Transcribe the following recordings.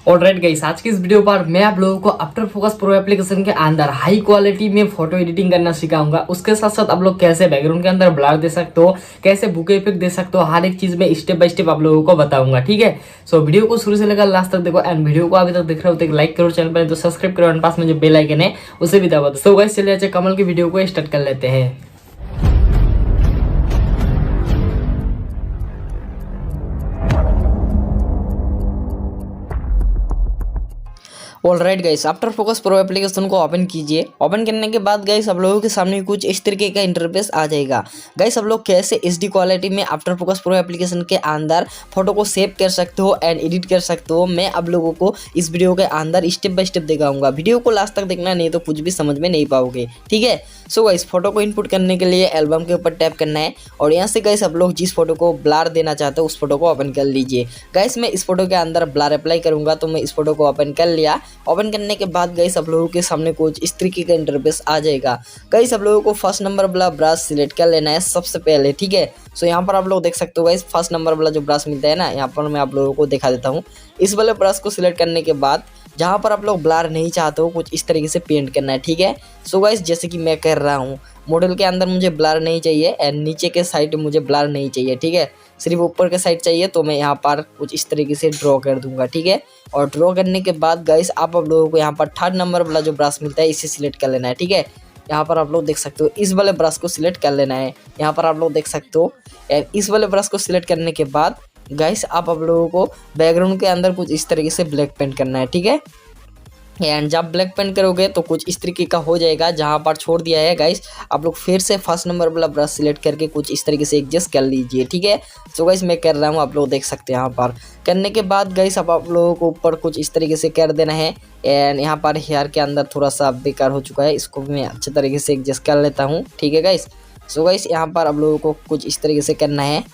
Alright guys, आज की इस वीडियो पर मैं आप लोगों को आफ्टर फोकस प्रो एप्लीकेशन के अंदर हाई क्वालिटी में फोटो एडिटिंग करना सिखाऊंगा। उसके साथ साथ आप लोग कैसे बैकग्राउंड के अंदर ब्लर दे सकते हो, कैसे बुके इफेक्ट दे सकते हो, हर एक चीज में स्टेप बाय स्टेप आप लोगों को बताऊंगा। ठीक है, सो वीडियो को शुरू से लेकर लास्ट तक देखो एंड वीडियो को अभी तक देख रहे हो तो लाइक करो, चैनल पर तो सब्सक्राइब करो एंड पास में जो बेल आइकन है उसे भी दबा दो। सो गाइस चलिए कमल की वीडियो को स्टार्ट कर लेते हैं। Alright guys, after focus pro application को ओपन कीजिए। ओपन करने के बाद गाइस आप लोगों के सामने कुछ इस तरीके का इंटरफेस आ जाएगा। गाइस आप लोग कैसे एचडी क्वालिटी में आफ्टर फोकस प्रो एप्लीकेशन के अंदर फोटो को सेव कर सकते हो एंड एडिट कर सकते हो, मैं आप लोगों को इस वीडियो के अंदर स्टेप बाय स्टेप दिखाऊंगा। वीडियो को लास्ट तक देखना, नहीं तो कुछ भी समझ में नहीं पाओगे। ठीक है, सो गाइस फोटो को इनपुट करने के लिए एल्बम के ऊपर टैप करना है और यहाँ से गाइस आप लोग जिस फोटो को ब्लर देना चाहते हो उस फोटो को ओपन कर लीजिए। गाइस मैं इस फोटो के अंदर ब्लर अप्लाई करूंगा, तो मैं इस फोटो को ओपन कर लिया। ओपन करने के बाद गाइस आप लोगों के सामने कुछ इस तरीके का इंटरफेस आ जाएगा। गाइस आप लोगों को फर्स्ट नंबर वाला ब्रश सिलेक्ट कर लेना है सबसे पहले। ठीक है, सो यहाँ पर आप लोग देख सकते हो गाइस फर्स्ट नंबर वाला जो ब्रश मिलता है ना, यहाँ पर मैं आप लोगों को दिखा देता हूँ। इस वाले ब्रश को सिलेक्ट करने के बाद जहाँ पर आप लोग ब्लर नहीं चाहते हो कुछ इस तरीके से पेंट करना है। ठीक है, सो गाइस जैसे कि मैं कर रहा हूँ, मॉडल के अंदर मुझे ब्लर नहीं चाहिए एंड नीचे के साइड मुझे ब्लर नहीं चाहिए। ठीक है, सिर्फ ऊपर के साइड चाहिए, तो मैं यहाँ पर कुछ इस तरीके से ड्रॉ कर दूंगा। ठीक है, और ड्रॉ करने के बाद गाइस आप लोगों को यहाँ पर थर्ड नंबर वाला जो ब्रश मिलता है इसे सिलेक्ट कर लेना है। ठीक है, यहाँ पर आप लोग देख सकते हो इस वाले ब्रश को सिलेक्ट कर लेना है। यहाँ पर आप लोग देख सकते हो इस वाले ब्रश को सिलेक्ट करने के बाद गाइस आप लोगों को बैकग्राउंड के अंदर कुछ इस तरीके से ब्लैक पेंट करना है। ठीक है, एंड जब ब्लैक पेंट करोगे तो कुछ इस तरीके का हो जाएगा। जहाँ पर छोड़ दिया है गाइस आप लोग फिर से फर्स्ट नंबर वाला ब्रश सिलेक्ट करके कुछ इस तरीके से एडजस्ट कर लीजिए। ठीक है, सो गाइस मैं कर रहा हूँ, आप लोग देख सकते हैं। यहाँ पर करने के बाद गाइस आप लोगों को ऊपर कुछ इस तरीके से कर देना है एंड यहाँ पर हेयर के अंदर थोड़ा सा बेकार हो चुका है, इसको भी मैं अच्छे तरीके से एडजस्ट कर लेता हूँ। ठीक है गाइस, सो गाइस यहाँ पर आप लोगों को कुछ इस तरीके से करना है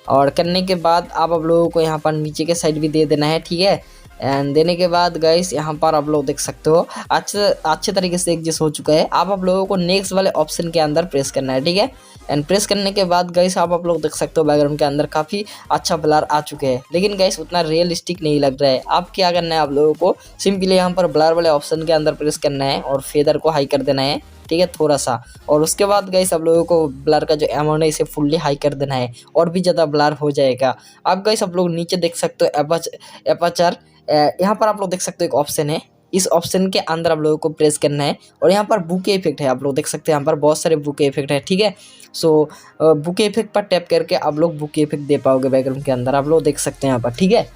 और करने के बाद आप लोगों को यहाँ पर नीचे के साइड भी दे देना है। ठीक है, एंड देने के बाद गाइस यहाँ पर आप लोग देख सकते हो अच्छे तरीके से एडजस्ट हो चुका है। आप लोगों को नेक्स्ट वाले ऑप्शन के अंदर प्रेस करना है। ठीक है, एंड प्रेस करने के बाद गाइस आप लोग देख सकते हो बैकग्राउंड के अंदर काफ़ी अच्छा ब्लर आ चुके हैं, लेकिन गाइस उतना रियलिस्टिक नहीं लग रहा है। आप क्या करना है, आप लोगों को सिंपली यहाँ पर ब्लर वाले ऑप्शन के अंदर प्रेस करना है और फेदर को हाई कर देना है। ठीक है, थोड़ा सा, और उसके बाद गाइस आप लोगों को ब्लर का जो अमाउंट है इसे फुल्ली हाई कर देना है और भी ज़्यादा ब्लर हो जाएगा। आप गाइस आप लोग नीचे देख सकते हो एपर्चर, यहाँ पर आप लोग देख सकते हो एक ऑप्शन है, इस ऑप्शन के अंदर आप लोगों को प्रेस करना है और यहाँ पर बुके इफेक्ट है, आप लोग देख सकते हैं यहाँ पर बहुत सारे बुके इफेक्ट है। ठीक है, सो बुके इफेक्ट पर टैप करके आप लोग बुके इफेक्ट दे पाओगे बैकग्राउंड के अंदर, आप लोग देख सकते हैं यहाँ पर। ठीक है,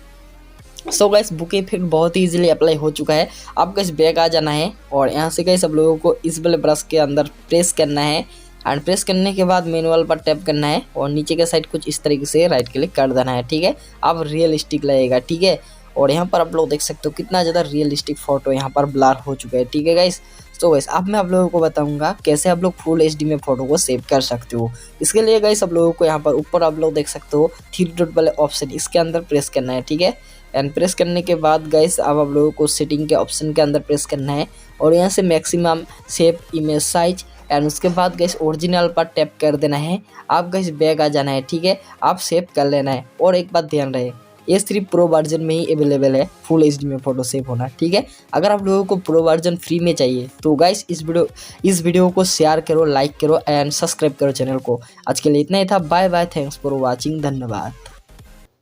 सो गाइस बुके इफेक्ट बहुत ही इजीली अप्लाई हो चुका है। आप गाइस बैक आ जाना है और यहाँ से गाइस आप लोगों को इस वाले ब्रश के अंदर प्रेस करना है एंड प्रेस करने के बाद मैनुअल पर टैप करना है और नीचे के साइड कुछ इस तरीके से राइट क्लिक कर देना है। ठीक है, अब रियलिस्टिक लगेगा। ठीक है, और यहाँ पर आप लोग देख सकते हो कितना ज़्यादा रियलिस्टिक फोटो यहाँ पर ब्लर हो चुका है। ठीक है गाइस, तो गाइस अब मैं आप लोगों को बताऊंगा कैसे आप लोग फुल एचडी में फोटो को सेव कर सकते हो। इसके लिए गाइस आप लोगों को यहाँ पर ऊपर आप लोग देख सकते हो थ्री डॉट वाले ऑप्शन, इसके अंदर प्रेस करना है। ठीक है, एंड प्रेस करने के बाद गाइस अब आप लोगों को सेटिंग के ऑप्शन के अंदर प्रेस करना है और यहाँ से maximum save image size and उसके बाद गाइस ओरिजिनल पर टैप कर देना है। आप गाइस बैक आ जाना है। ठीक है, आप सेव कर लेना है और एक बात ध्यान रहे, ये सिर्फ प्रो वर्जन में ही अवेलेबल है फुल एचडी में फोटो सेव होना। ठीक है, अगर आप लोगों को प्रो वर्जन फ्री में चाहिए तो गाइस इस वीडियो को शेयर करो, लाइक करो एंड सब्सक्राइब करो चैनल को। आज के लिए इतना ही था, bye bye, thanks for watching, धन्यवाद।